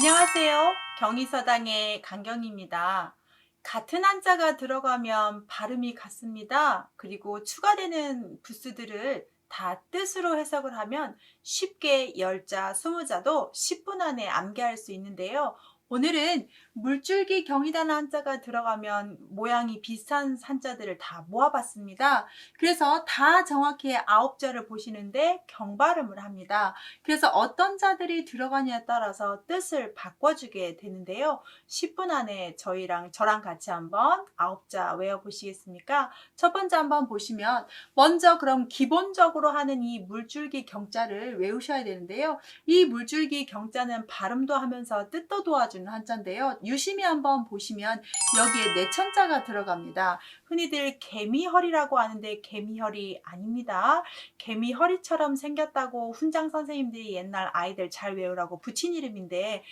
안녕하세요. 경희서당의 강경입니다. 같은 한자가 들어가면 발음이 같습니다. 그리고 추가되는 부수들을 다 뜻으로 해석을 하면 쉽게 10자, 20자도 10분 안에 암기할 수 있는데요. 오늘은 물줄기 경이라는 한자가 들어가면 모양이 비슷한 한자들을 다 모아봤습니다. 그래서 다 정확히 9자를 보시는데 경발음을 합니다. 그래서 어떤 자들이 들어가냐에 따라서 뜻을 바꿔주게 되는데요. 10분 안에 저랑 같이 한번 9자 외워보시겠습니까? 첫 번째 한번 보시면 먼저 그럼 기본적으로 하는 이 물줄기 경자를 외우셔야 되는데요. 이 물줄기 경자는 발음도 하면서 뜻도 도와주는 한자인데요. 유심히 한번 보시면 여기에 내천자가 들어갑니다. 흔히들 개미허리라고 하는데 개미허리 아닙니다. 개미허리처럼 생겼다고 훈장 선생님들이 옛날 아이들 잘 외우라고 붙인 이름인데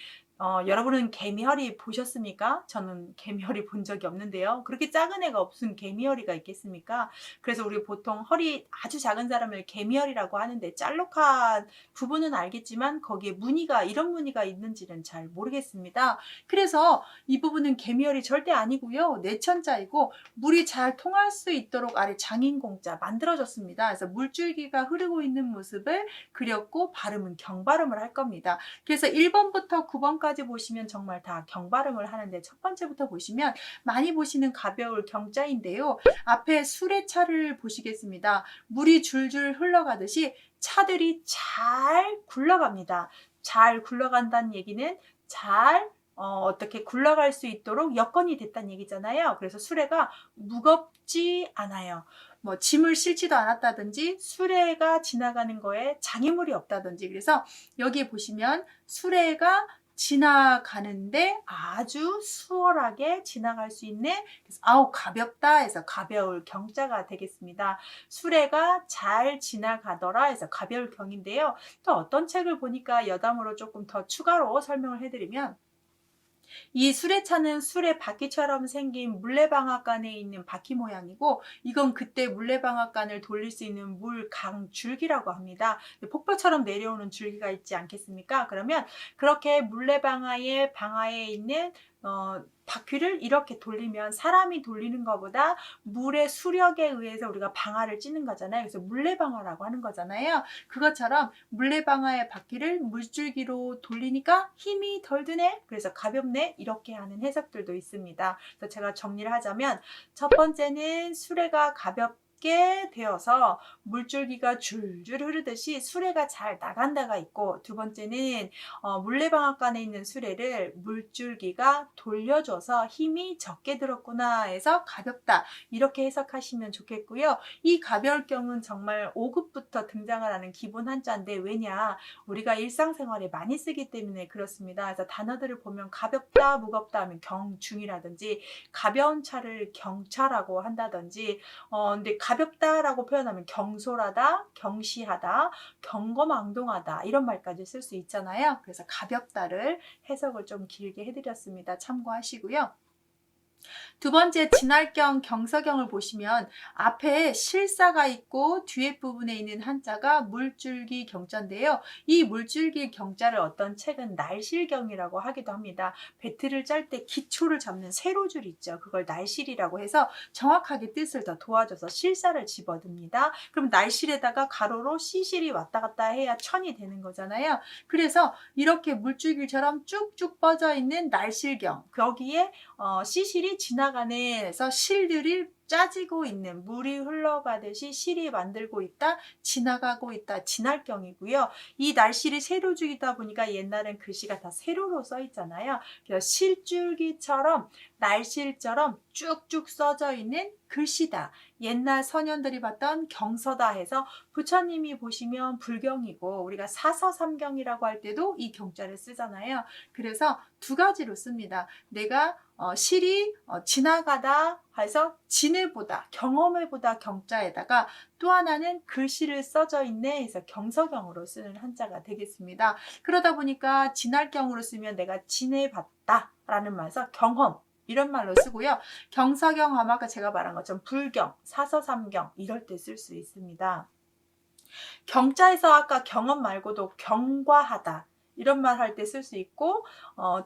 여러분은 개미허리 보셨습니까? 저는 개미허리 본 적이 없는데요. 그렇게 작은 애가 무슨 개미허리가 있겠습니까? 그래서 우리 보통 허리 아주 작은 사람을 개미허리라고 하는데 짤록한 부분은 알겠지만 거기에 무늬가 이런 무늬가 있는지는 잘 모르겠습니다. 그래서 이 부분은 개미허리 절대 아니고요. 내천자이고 물이 잘 통할 수 있도록 아래 장인공자 만들어졌습니다. 그래서 물줄기가 흐르고 있는 모습을 그렸고 발음은 경발음을 할 겁니다. 그래서 1번부터 9번까지 보시면 정말 다 경발음을 하는데 첫 번째부터 보시면 많이 보시는 가벼울 경자인데요. 앞에 수레차를 보시겠습니다. 물이 줄줄 흘러가듯이 차들이 잘 굴러갑니다. 잘 굴러간다는 얘기는 잘 어떻게 굴러갈 수 있도록 여건이 됐다는 얘기잖아요. 그래서 수레가 무겁지 않아요. 뭐 짐을 싣지도 않았다든지 수레가 지나가는 거에 장애물이 없다든지 그래서 여기 보시면 수레가 지나가는데 아주 수월하게 지나갈 수 있는 그래서 아우 가볍다 해서 가벼울 경자가 되겠습니다. 수레가 잘 지나가더라 해서 가벼울 경인데요. 또 어떤 책을 보니까 여담으로 조금 더 추가로 설명을 해드리면 이 수레차는 수레 바퀴처럼 생긴 물레방앗간에 있는 바퀴 모양이고 이건 그때 물레방앗간을 돌릴 수 있는 물강 줄기라고 합니다. 폭포처럼 내려오는 줄기가 있지 않겠습니까? 그러면 그렇게 물레방아의 방아에 있는 바퀴를 이렇게 돌리면 사람이 돌리는 것보다 물의 수력에 의해서 우리가 방아를 찌는 거잖아요. 그래서 물레방아라고 하는 거잖아요. 그것처럼 물레방아의 바퀴를 물줄기로 돌리니까 힘이 덜 드네. 그래서 가볍네. 이렇게 하는 해석들도 있습니다. 그래서 제가 정리를 하자면 첫 번째는 수레가 가볍게 되어서 물줄기가 줄줄 흐르듯이 수레가 잘 나간다가 있고 두 번째는 물레방앗간에 있는 수레를 물줄기가 돌려줘서 힘이 적게 들었구나 해서 가볍다 이렇게 해석하시면 좋겠고요. 이 가벼울 경은 정말 5급부터 등장을 하는 기본 한자인데 왜냐 우리가 일상생활에 많이 쓰기 때문에 그렇습니다. 그래서 단어들을 보면 가볍다 무겁다 하면 경중이라든지 가벼운 차를 경차라고 한다든지 근데 가볍다라고 표현하면 경솔하다 경시하다 경거망동하다 이런 말까지 쓸 수 있잖아요. 그래서 가볍다를 해석을 좀 길게 해드렸습니다. 참고하시고요. 두 번째 진할경 경서경을 보시면 앞에 실사가 있고 뒤에 부분에 있는 한자가 물줄기 경자인데요. 이 물줄기 경자를 어떤 책은 날실경이라고 하기도 합니다. 배틀을 짤 때 기초를 잡는 세로줄 있죠. 그걸 날실이라고 해서 정확하게 뜻을 더 도와줘서 실사를 집어듭니다. 그럼 날실에다가 가로로 시실이 왔다 갔다 해야 천이 되는 거잖아요. 그래서 이렇게 물줄기처럼 쭉쭉 뻗어 있는 날실경 거기에 시실이 지나가네에서 실들이 짜지고 있는 물이 흘러가듯이 실이 만들고 있다 지나가고 있다 진할경이고요. 이 날실이 세로줄이다 보니까 옛날엔 글씨가 다 세로로 써 있잖아요. 그래서 실줄기처럼 날실처럼 쭉쭉 써져 있는 글씨다. 옛날 선현들이 봤던 경서다 해서 부처님이 보시면 불경이고 우리가 사서삼경이라고 할 때도 이 경자를 쓰잖아요. 그래서 두 가지로 씁니다. 내가 실이 지나가다 해서 지내보다 경험해보다 경자에다가 또 하나는 글씨를 써져 있네 해서 경서경으로 쓰는 한자가 되겠습니다. 그러다 보니까 진할경으로 쓰면 내가 지내봤다 라는 말에서 경험 이런 말로 쓰고요. 경서경 하면 아까 제가 말한 것처럼 불경, 사서삼경 이럴 때 쓸 수 있습니다. 경자에서 아까 경험 말고도 경과하다 이런 말 할 때 쓸 수 있고,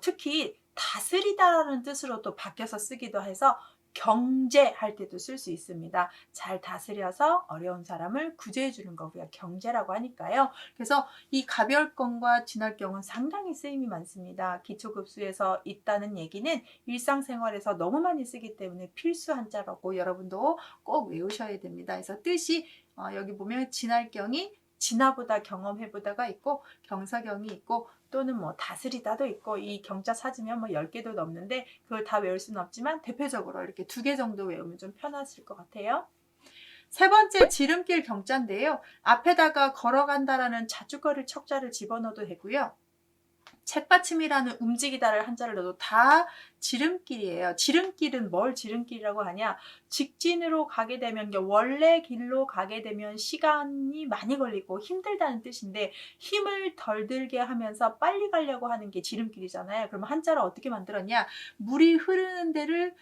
특히 다스리다라는 뜻으로 또 바뀌어서 쓰기도 해서 경제할 때도 쓸 수 있습니다. 잘 다스려서 어려운 사람을 구제해 주는 거고요. 경제라고 하니까요. 그래서 이 가별경과 진할경은 상당히 쓰임이 많습니다. 기초급수에서 있다는 얘기는 일상생활에서 너무 많이 쓰기 때문에 필수 한자라고 여러분도 꼭 외우셔야 됩니다. 그래서 뜻이 여기 보면 진할경이 진화보다 경험해보다가 있고, 경사경이 있고, 또는 뭐 다스리다도 있고, 이 경자 찾으면 뭐 10개도 넘는데 그걸 다 외울 수는 없지만 대표적으로 이렇게 2개 정도 외우면 좀 편하실 것 같아요. 세 번째 지름길 경자인데요. 앞에다가 걸어간다라는 자주거리 척자를 집어넣어도 되고요. 책받침이라는 움직이다를 한자를 넣어도 다 지름길이에요. 지름길은 뭘 지름길이라고 하냐? 직진으로 가게 되면, 원래 길로 가게 되면 시간이 많이 걸리고 힘들다는 뜻인데, 힘을 덜 들게 하면서 빨리 가려고 하는 게 지름길이잖아요. 그러면 한자를 어떻게 만들었냐? 물이 흐르는 데를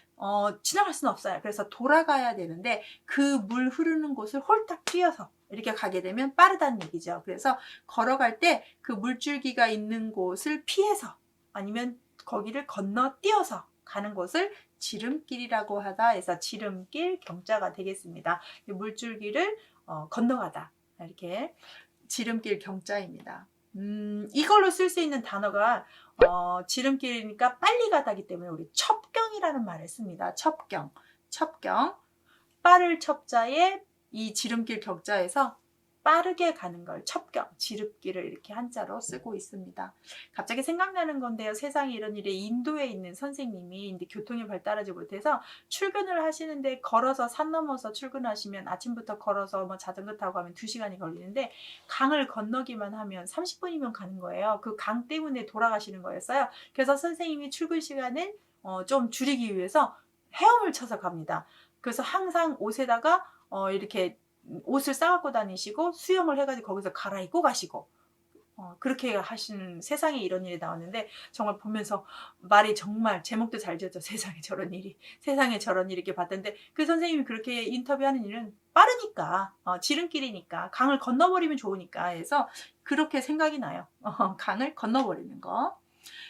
지나갈 수는 없어요. 그래서 돌아가야 되는데 그 물 흐르는 곳을 홀딱 뛰어서 이렇게 가게 되면 빠르다는 얘기죠. 그래서 걸어갈 때 그 물줄기가 있는 곳을 피해서 아니면 거기를 건너뛰어서 가는 곳을 지름길이라고 하다 해서 지름길 경자가 되겠습니다. 물줄기를 건너가다, 이렇게 지름길 경자입니다. 이걸로 쓸 수 있는 단어가 지름길이니까 빨리 가다기 때문에 우리 첩경이라는 말을 씁니다. 첩경. 빠를 첩자에 이 지름길 경자에서 빠르게 가는 걸 첩경, 지름길을 이렇게 한자로 쓰고 있습니다. 갑자기 생각나는 건데요. 세상에 이런 일에 인도에 있는 선생님이 이제 교통이 발달하지 못해서 출근을 하시는데 걸어서 산 넘어서 출근하시면, 아침부터 걸어서 뭐 자전거 타고 가면 2시간이 걸리는데 강을 건너기만 하면 30분이면 가는 거예요. 그 강 때문에 돌아가시는 거였어요. 그래서 선생님이 출근 시간을 좀 줄이기 위해서 헤엄을 쳐서 갑니다. 그래서 항상 옷에다가 이렇게 옷을 싸갖고 다니시고 수영을 해가지고 거기서 갈아입고 가시고, 그렇게 하시는, 세상에 이런 일이 나왔는데 정말 보면서 말이 정말 제목도 잘 지었죠. 세상에 저런 일이, 세상에 저런 일이, 이렇게 봤던데 그 선생님이 그렇게 인터뷰하는 일은 빠르니까, 지름길이니까 강을 건너버리면 좋으니까 해서 그렇게 생각이 나요. 강을 건너버리는 거.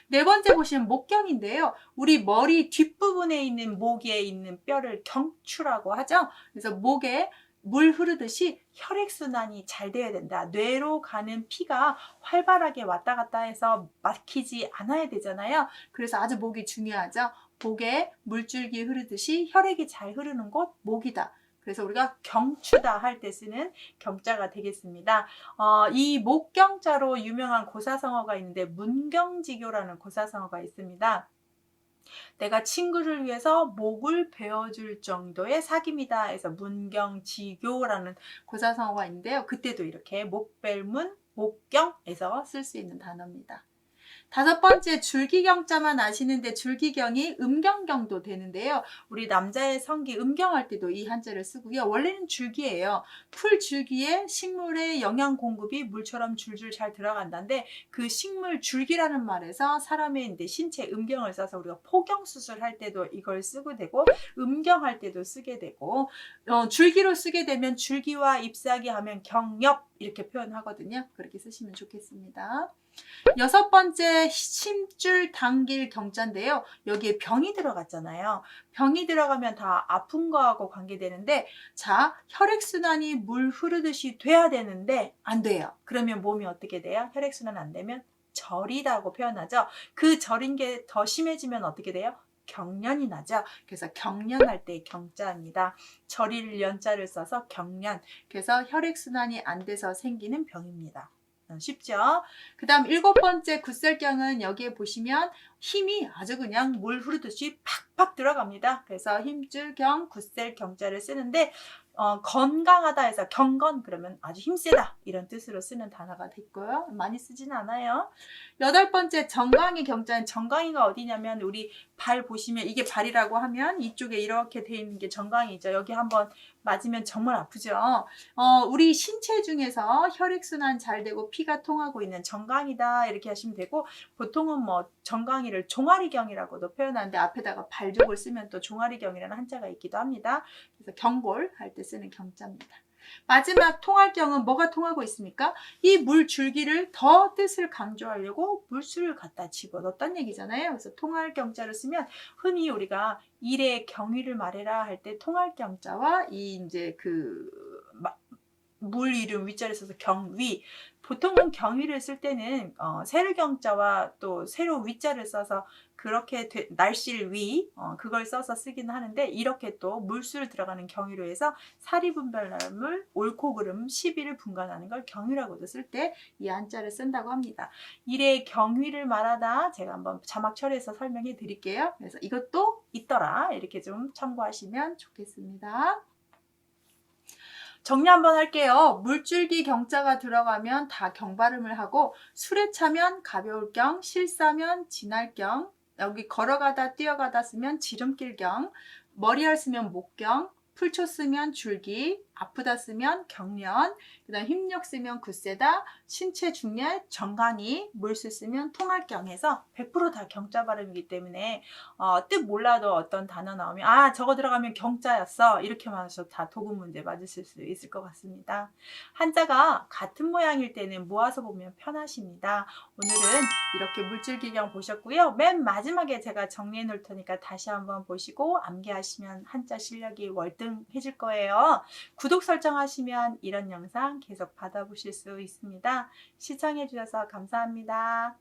네 번째 보시면 목경인데요. 우리 머리 뒷부분에 있는 목에 있는 뼈를 경추라고 하죠. 그래서 목에 물 흐르듯이 혈액순환이 잘 돼야 된다. 뇌로 가는 피가 활발하게 왔다 갔다 해서 막히지 않아야 되잖아요. 그래서 아주 목이 중요하죠. 목에 물줄기 흐르듯이 혈액이 잘 흐르는 곳 목이다. 그래서 우리가 경추다 할 때 쓰는 경자가 되겠습니다. 이 목경자로 유명한 고사성어가 있는데 문경지교라는 고사성어가 있습니다. 내가 친구를 위해서 목을 베어줄 정도의 사귐이다 해서 문경지교라는 고사성어가 있는데요. 그때도 이렇게 목벨문, 목경에서 쓸 수 있는 단어입니다. 다섯 번째 줄기경자만 아시는데 줄기경이 음경경도 되는데요. 우리 남자의 성기 음경할 때도 이 한자를 쓰고요. 원래는 줄기예요. 풀 줄기에 식물의 영양 공급이 물처럼 줄줄 잘 들어간다는데, 그 식물 줄기라는 말에서 사람의 이제 신체 음경을 써서 우리가 포경 수술할 때도 이걸 쓰게 되고, 음경할 때도 쓰게 되고, 줄기로 쓰게 되면 줄기와 잎사귀 하면 경엽 이렇게 표현하거든요. 그렇게 쓰시면 좋겠습니다. 여섯 번째 심줄 당길 경자인데요. 여기에 병이 들어갔잖아요. 병이 들어가면 다 아픈 거하고 관계되는데, 자, 혈액순환이 물 흐르듯이 돼야 되는데 안 돼요. 그러면 몸이 어떻게 돼요? 혈액순환 안 되면 절이라고 표현하죠. 그 절인 게 더 심해지면 어떻게 돼요? 경련이 나죠. 그래서 경련할 때 경자입니다. 절일 연자를 써서 경련. 그래서 혈액순환이 안 돼서 생기는 병입니다. 쉽죠? 그 다음 일곱 번째 굿설경은 여기에 보시면 힘이 아주 그냥 물 흐르듯이 팍팍 들어갑니다. 그래서 힘줄경, 굿셀경자를 쓰는데, 건강하다 해서 경건, 그러면 아주 힘세다 이런 뜻으로 쓰는 단어가 됐고요. 많이 쓰지는 않아요. 여덟 번째 정강이 경자는, 정강이가 어디냐면 우리 발 보시면 이게 발이라고 하면 이쪽에 이렇게 돼 있는 게 정강이죠. 여기 한번 맞으면 정말 아프죠. 우리 신체 중에서 혈액순환 잘 되고 피가 통하고 있는 정강이다 이렇게 하시면 되고, 보통은 뭐 정강이를 종아리경이라고도 표현하는데 앞에다가 발죽을 쓰면 또 종아리경이라는 한자가 있기도 합니다. 그래서 경골 할 때 쓰는 경자입니다. 마지막 통할경은 뭐가 통하고 있습니까? 이 물줄기를 더 뜻을 강조하려고 물수를 갖다 집어넣었단 얘기잖아요. 그래서 통할경자를 쓰면 흔히 우리가 일의 경위를 말해라 할 때 통할경자와 이 이제 물 이름 위자를 써서 경위. 보통은 경위를 쓸 때는 세르경자와 또 세로 위자를 써서 그렇게 날실 위 그걸 써서 쓰기는 하는데, 이렇게 또 물수를 들어가는 경위로 해서 사리분별물 옳고 그름 시비를 분간하는 걸 경위라고도 쓸 때 이 한자를 쓴다고 합니다. 일의 경위를 말하다 제가 한번 자막 처리해서 설명해 드릴게요. 그래서 이것도 있더라 이렇게 좀 참고하시면 좋겠습니다. 정리 한번 할게요. 물줄기 경자가 들어가면 다 경발음을 하고, 술에 차면 가벼울 경, 실사면 지날 경, 여기 걸어가다 뛰어가다 쓰면 지름길 경, 머리알 쓰면 목경, 풀초 쓰면 줄기, 아프다 쓰면 경련, 그 다음 힘력 쓰면 굳세다, 신체 중열 정강이, 물수 쓰면 통할경해서 100%다 경자 발음이기 때문에 뜻 몰라도 어떤 단어 나오면 아 저거 들어가면 경자였어 이렇게만 하셔도 다 도금 문제 맞으실 수 있을 것 같습니다. 한자가 같은 모양일 때는 모아서 보면 편하십니다. 오늘은 이렇게 물줄기경 보셨고요. 맨 마지막에 제가 정리해 놓을 테니까 다시 한번 보시고 암기하시면 한자 실력이 월등해질 거예요. 구독 설정하시면 이런 영상 계속 받아보실 수 있습니다. 시청해 주셔서 감사합니다.